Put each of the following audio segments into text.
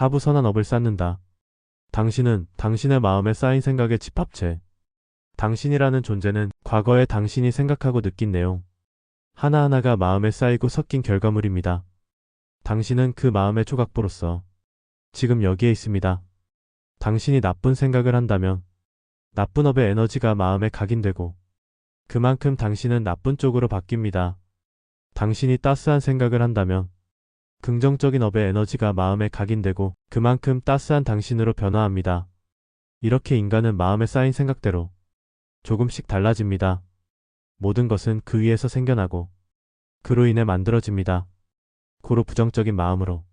4부 선한 업을 쌓는다. 당신은 당신의 마음에 쌓인 생각의 집합체. 당신이라는 존재는 과거의 당신이 생각하고 느낀 내용 하나하나가 마음에 쌓이고 섞인 결과물입니다. 당신은 그 마음의 조각보로서 지금 여기에 있습니다. 당신이 나쁜 생각을 한다면 나쁜 업의 에너지가 마음에 각인되고 그만큼 당신은 나쁜 쪽으로 바뀝니다. 당신이 따스한 생각을 한다면 긍정적인 업의 에너지가 마음에 각인되고 그만큼 따스한 당신으로 변화합니다. 이렇게 인간은 마음에 쌓인 생각대로 조금씩 달라집니다. 모든 것은 그 위에서 생겨나고 그로 인해 만들어집니다. 고로 부정적인 마음으로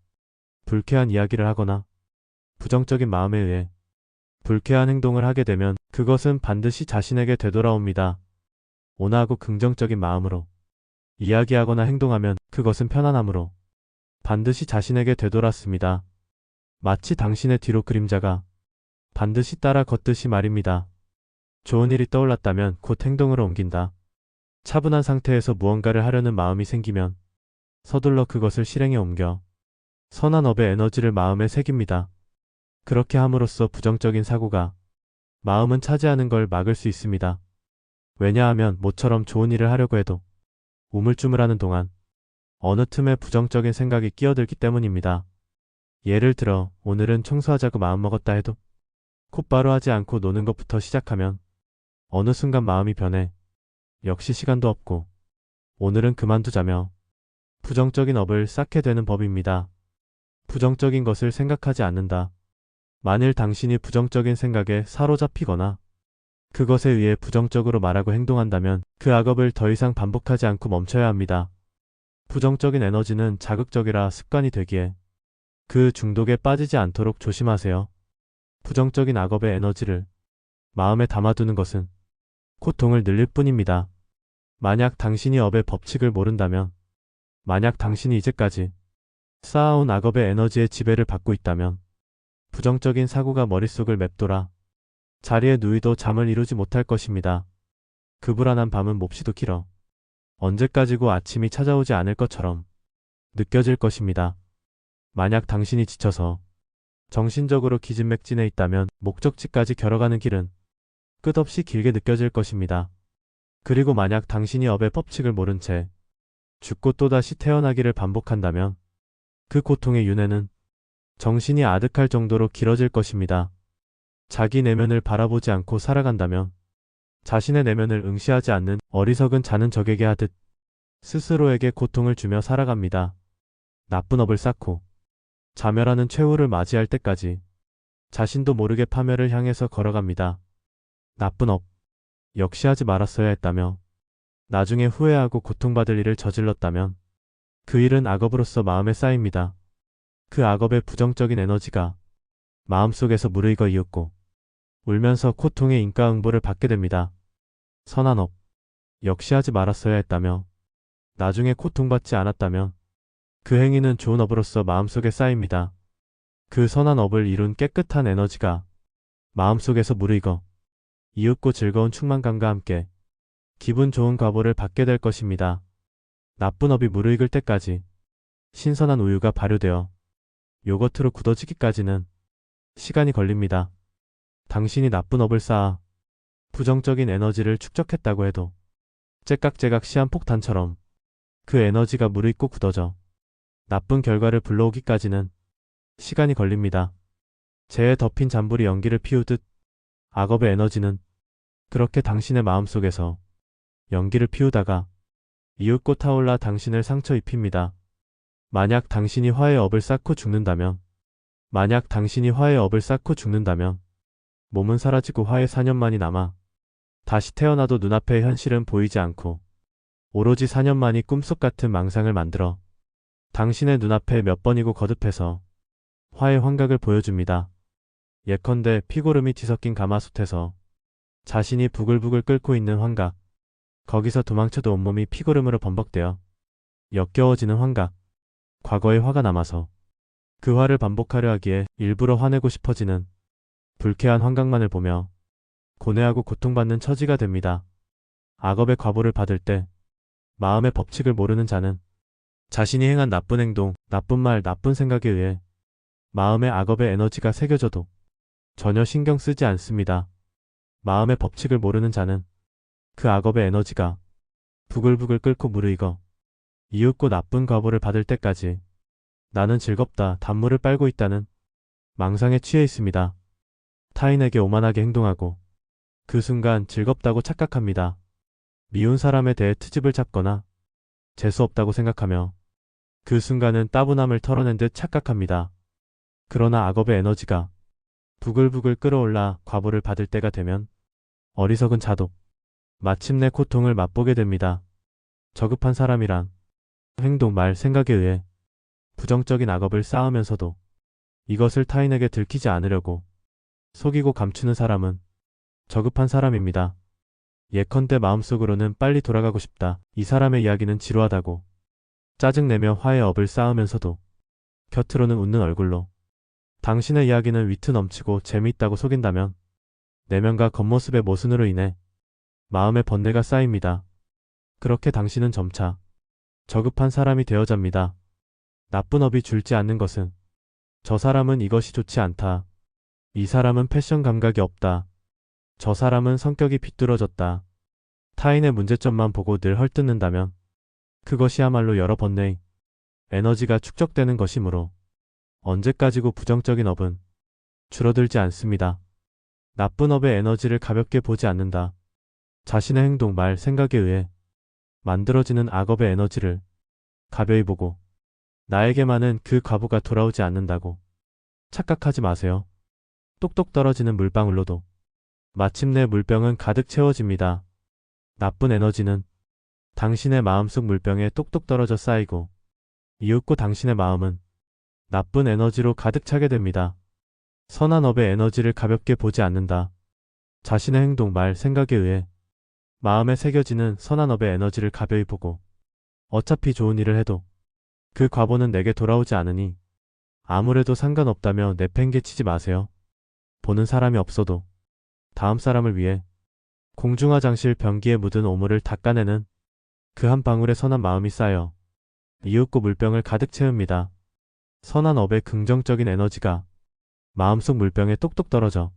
불쾌한 이야기를 하거나 부정적인 마음에 의해 불쾌한 행동을 하게 되면 그것은 반드시 자신에게 되돌아옵니다. 온화하고 긍정적인 마음으로 이야기하거나 행동하면 그것은 편안함으로 반드시 자신에게 되돌았습니다. 마치 당신의 뒤로 그림자가 반드시 따라 걷듯이 말입니다. 좋은 일이 떠올랐다면 곧 행동으로 옮긴다. 차분한 상태에서 무언가를 하려는 마음이 생기면 서둘러 그것을 실행에 옮겨 선한 업의 에너지를 마음에 새깁니다. 그렇게 함으로써 부정적인 사고가 마음은 차지하는 걸 막을 수 있습니다. 왜냐하면 모처럼 좋은 일을 하려고 해도 우물쭈물하는 동안 어느 틈에 부정적인 생각이 끼어들기 때문입니다. 예를 들어 오늘은 청소하자고 마음먹었다 해도 곧바로 하지 않고 노는 것부터 시작하면 어느 순간 마음이 변해 역시 시간도 없고 오늘은 그만두자며 부정적인 업을 쌓게 되는 법입니다. 부정적인 것을 생각하지 않는다. 만일 당신이 부정적인 생각에 사로잡히거나 그것에 의해 부정적으로 말하고 행동한다면 그 악업을 더 이상 반복하지 않고 멈춰야 합니다. 부정적인 에너지는 자극적이라 습관이 되기에 그 중독에 빠지지 않도록 조심하세요. 부정적인 악업의 에너지를 마음에 담아두는 것은 고통을 늘릴 뿐입니다. 만약 당신이 업의 법칙을 모른다면, 만약 당신이 이제까지 쌓아온 악업의 에너지의 지배를 받고 있다면 부정적인 사고가 머릿속을 맴돌아 자리에 누이도 잠을 이루지 못할 것입니다. 그 불안한 밤은 몹시도 길어 언제까지고 아침이 찾아오지 않을 것처럼 느껴질 것입니다. 만약 당신이 지쳐서 정신적으로 기진맥진해 있다면 목적지까지 걸어가는 길은 끝없이 길게 느껴질 것입니다. 그리고 만약 당신이 업의 법칙을 모른 채 죽고 또다시 태어나기를 반복한다면 그 고통의 윤회는 정신이 아득할 정도로 길어질 것입니다. 자기 내면을 바라보지 않고 살아간다면 자신의 내면을 응시하지 않는 어리석은 자는 적에게 하듯 스스로에게 고통을 주며 살아갑니다. 나쁜 업을 쌓고 자멸하는 최후를 맞이할 때까지 자신도 모르게 파멸을 향해서 걸어갑니다. 나쁜 업 역시 하지 말았어야 했다며 나중에 후회하고 고통받을 일을 저질렀다면 그 일은 악업으로서 마음에 쌓입니다. 그 악업의 부정적인 에너지가 마음속에서 무르익어 이윽고 울면서 고통의 인과응보를 받게 됩니다. 선한 업 역시 하지 말았어야 했다며 나중에 고통받지 않았다면 그 행위는 좋은 업으로서 마음속에 쌓입니다. 그 선한 업을 이룬 깨끗한 에너지가 마음속에서 무르익어 이윽고 즐거운 충만감과 함께 기분 좋은 과보를 받게 될 것입니다. 나쁜 업이 무르익을 때까지 신선한 우유가 발효되어 요거트로 굳어지기까지는 시간이 걸립니다. 당신이 나쁜 업을 쌓아 부정적인 에너지를 축적했다고 해도 째깍째깍 시한폭탄처럼 그 에너지가 무르익고 굳어져 나쁜 결과를 불러오기까지는 시간이 걸립니다. 재에 덮인 잔불이 연기를 피우듯 악업의 에너지는 그렇게 당신의 마음속에서 연기를 피우다가 이윽고 타올라 당신을 상처 입힙니다. 만약 당신이 화의 업을 쌓고 죽는다면 몸은 사라지고 화의 사념만이 남아 다시 태어나도 눈앞의 현실은 보이지 않고 오로지 사념만이 꿈속 같은 망상을 만들어 당신의 눈앞에 몇 번이고 거듭해서 화의 환각을 보여줍니다. 예컨대 피고름이 뒤섞인 가마솥에서 자신이 부글부글 끓고 있는 환각, 거기서 도망쳐도 온몸이 피고름으로 범벅되어 역겨워지는 환각, 과거의 화가 남아서 그 화를 반복하려 하기에 일부러 화내고 싶어지는 불쾌한 환각만을 보며 고뇌하고 고통받는 처지가 됩니다. 악업의 과보를 받을 때 마음의 법칙을 모르는 자는 자신이 행한 나쁜 행동, 나쁜 말, 나쁜 생각에 의해 마음에 악업의 에너지가 새겨져도 전혀 신경 쓰지 않습니다. 마음의 법칙을 모르는 자는 그 악업의 에너지가 부글부글 끓고 무르익어 이윽고 나쁜 과보를 받을 때까지 나는 즐겁다 단물을 빨고 있다는 망상에 취해 있습니다. 타인에게 오만하게 행동하고 그 순간 즐겁다고 착각합니다. 미운 사람에 대해 트집을 잡거나 재수없다고 생각하며 그 순간은 따분함을 털어낸 듯 착각합니다. 그러나 악업의 에너지가 부글부글 끓어올라 과보를 받을 때가 되면 어리석은 자도 마침내 고통을 맛보게 됩니다. 저급한 사람이란 행동, 말, 생각에 의해 부정적인 악업을 쌓으면서도 이것을 타인에게 들키지 않으려고 속이고 감추는 사람은 저급한 사람입니다. 예컨대 마음속으로는 빨리 돌아가고 싶다. 이 사람의 이야기는 지루하다고 짜증내며 화의 업을 쌓으면서도 곁으로는 웃는 얼굴로 당신의 이야기는 위트 넘치고 재미있다고 속인다면 내면과 겉모습의 모순으로 인해 마음의 번뇌가 쌓입니다. 그렇게 당신은 점차 저급한 사람이 되어갑니다. 나쁜 업이 줄지 않는 것은 저 사람은 이것이 좋지 않다. 이 사람은 패션 감각이 없다. 저 사람은 성격이 비뚤어졌다. 타인의 문제점만 보고 늘 헐뜯는다면 그것이야말로 여러 번뇌의 에너지가 축적되는 것이므로 언제까지고 부정적인 업은 줄어들지 않습니다. 나쁜 업의 에너지를 가볍게 보지 않는다. 자신의 행동, 말, 생각에 의해 만들어지는 악업의 에너지를 가벼이 보고 나에게만은 그 과보가 돌아오지 않는다고 착각하지 마세요. 똑똑 떨어지는 물방울로도 마침내 물병은 가득 채워집니다. 나쁜 에너지는 당신의 마음속 물병에 똑똑 떨어져 쌓이고 이윽고 당신의 마음은 나쁜 에너지로 가득 차게 됩니다. 선한 업의 에너지를 가볍게 보지 않는다. 자신의 행동, 말, 생각에 의해 마음에 새겨지는 선한 업의 에너지를 가벼이 보고 어차피 좋은 일을 해도 그 과보는 내게 돌아오지 않으니 아무래도 상관없다며 내팽개치지 마세요. 보는 사람이 없어도 다음 사람을 위해 공중화장실 변기에 묻은 오물을 닦아내는 그 한 방울의 선한 마음이 쌓여 이윽고 물병을 가득 채웁니다. 선한 업의 긍정적인 에너지가 마음속 물병에 똑똑 떨어져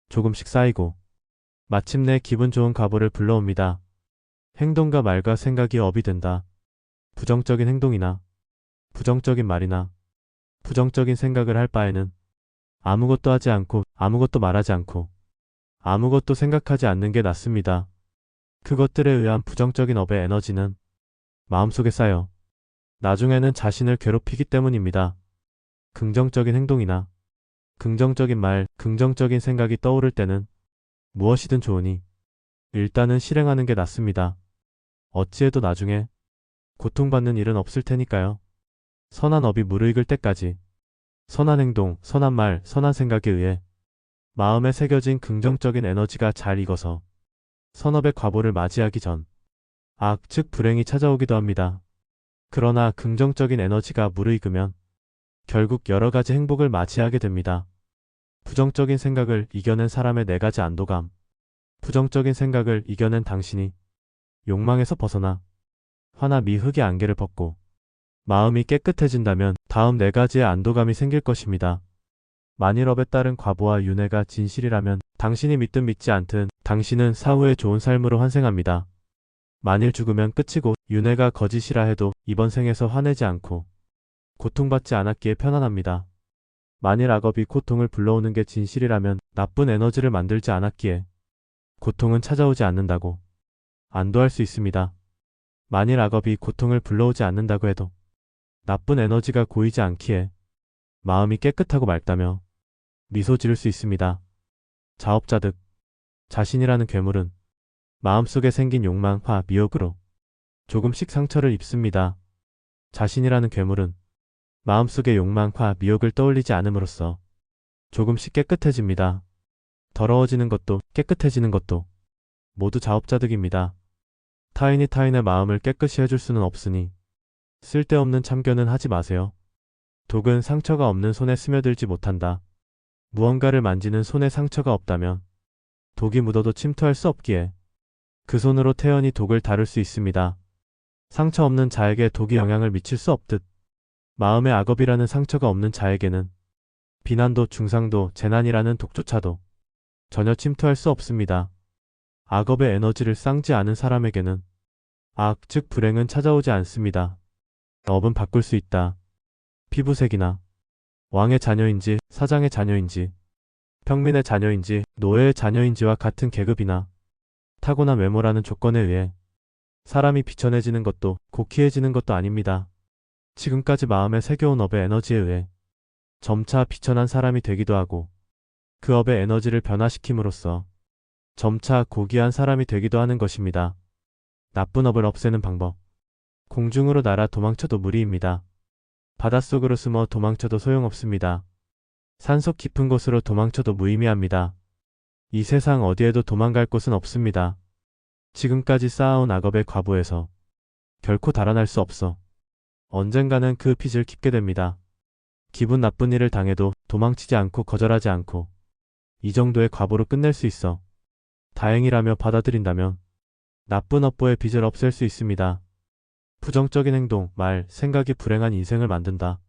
조금씩 쌓이고 마침내 기분 좋은 과보를 불러옵니다. 행동과 말과 생각이 업이 된다. 부정적인 행동이나 부정적인 말이나 부정적인 생각을 할 바에는 아무것도 하지 않고 아무것도 말하지 않고 아무것도 생각하지 않는 게 낫습니다. 그것들에 의한 부정적인 업의 에너지는 마음속에 쌓여 나중에는 자신을 괴롭히기 때문입니다. 긍정적인 행동이나 긍정적인 말, 긍정적인 생각이 떠오를 때는 무엇이든 좋으니 일단은 실행하는 게 낫습니다. 어찌해도 나중에 고통받는 일은 없을 테니까요. 선한 업이 무르익을 때까지 선한 행동, 선한 말, 선한 생각에 의해 마음에 새겨진 긍정적인 에너지가 잘 익어서 선업의 과보를 맞이하기 전 악, 즉 불행이 찾아오기도 합니다. 그러나 긍정적인 에너지가 무르익으면 결국 여러 가지 행복을 맞이하게 됩니다. 부정적인 생각을 이겨낸 사람의 4가지 안도감. 부정적인 생각을 이겨낸 당신이 욕망에서 벗어나 화나 미흑의 안개를 벗고 마음이 깨끗해진다면 다음 4가지의 안도감이 생길 것입니다. 만일 업에 따른 과보와 윤회가 진실이라면 당신이 믿든 믿지 않든 당신은 사후에 좋은 삶으로 환생합니다. 만일 죽으면 끝이고 윤회가 거짓이라 해도 이번 생에서 화내지 않고 고통받지 않았기에 편안합니다. 만일 악업이 고통을 불러오는 게 진실이라면 나쁜 에너지를 만들지 않았기에 고통은 찾아오지 않는다고 안도할 수 있습니다. 만일 악업이 고통을 불러오지 않는다고 해도 나쁜 에너지가 고이지 않기에 마음이 깨끗하고 맑다며 미소 지을 수 있습니다. 자업자득. 자신이라는 괴물은 마음속에 생긴 욕망, 화, 미혹으로 조금씩 상처를 입습니다. 자신이라는 괴물은 마음속의 욕망, 화, 미혹을 떠올리지 않음으로써 조금씩 깨끗해집니다. 더러워지는 것도 깨끗해지는 것도 모두 자업자득입니다. 타인이 타인의 마음을 깨끗이 해줄 수는 없으니 쓸데없는 참견은 하지 마세요. 독은 상처가 없는 손에 스며들지 못한다. 무언가를 만지는 손에 상처가 없다면 독이 묻어도 침투할 수 없기에 그 손으로 태연히 독을 다룰 수 있습니다. 상처 없는 자에게 독이 영향을 미칠 수 없듯 마음의 악업이라는 상처가 없는 자에게는 비난도 중상도 재난이라는 독조차도 전혀 침투할 수 없습니다. 악업의 에너지를 쌍지 않은 사람에게는 악, 즉 불행은 찾아오지 않습니다. 업은 바꿀 수 있다. 피부색이나 왕의 자녀인지 사장의 자녀인지 평민의 자녀인지 노예의 자녀인지와 같은 계급이나 타고난 외모라는 조건에 의해 사람이 비천해지는 것도 고귀해지는 것도 아닙니다. 지금까지 마음에 새겨온 업의 에너지에 의해 점차 비천한 사람이 되기도 하고 그 업의 에너지를 변화시킴으로써 점차 고귀한 사람이 되기도 하는 것입니다. 나쁜 업을 없애는 방법. 공중으로 날아 도망쳐도 무리입니다. 바닷속으로 숨어 도망쳐도 소용없습니다. 산속 깊은 곳으로 도망쳐도 무의미합니다. 이 세상 어디에도 도망갈 곳은 없습니다. 지금까지 쌓아온 악업의 과부에서 결코 달아날 수 없어 언젠가는 그 빚을 갚게 됩니다. 기분 나쁜 일을 당해도 도망치지 않고 거절하지 않고 이 정도의 과보로 끝낼 수 있어 다행이라며 받아들인다면 나쁜 업보의 빚을 없앨 수 있습니다. 부정적인 행동, 말, 생각이 불행한 인생을 만든다.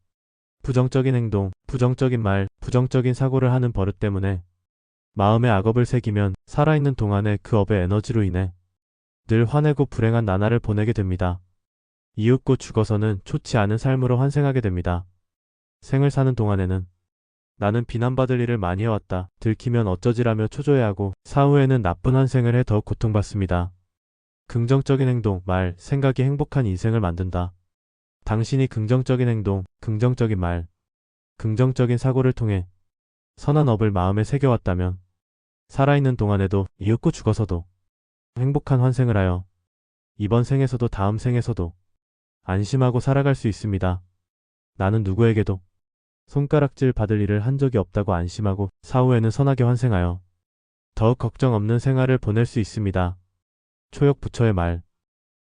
부정적인 행동, 부정적인 말, 부정적인 사고를 하는 버릇 때문에 마음에 악업을 새기면 살아있는 동안에 그 업의 에너지로 인해 늘 화내고 불행한 나날을 보내게 됩니다. 이윽고 죽어서는 좋지 않은 삶으로 환생하게 됩니다. 생을 사는 동안에는 나는 비난받을 일을 많이 해왔다. 들키면 어쩌지라며 초조해하고 사후에는 나쁜 환생을 해 더욱 고통받습니다. 긍정적인 행동, 말, 생각이 행복한 인생을 만든다. 당신이 긍정적인 행동, 긍정적인 말, 긍정적인 사고를 통해 선한 업을 마음에 새겨왔다면 살아있는 동안에도 이윽고 죽어서도 행복한 환생을 하여 이번 생에서도 다음 생에서도 안심하고 살아갈 수 있습니다. 나는 누구에게도 손가락질 받을 일을 한 적이 없다고 안심하고 사후에는 선하게 환생하여 더욱 걱정 없는 생활을 보낼 수 있습니다. 초역 부처의 말.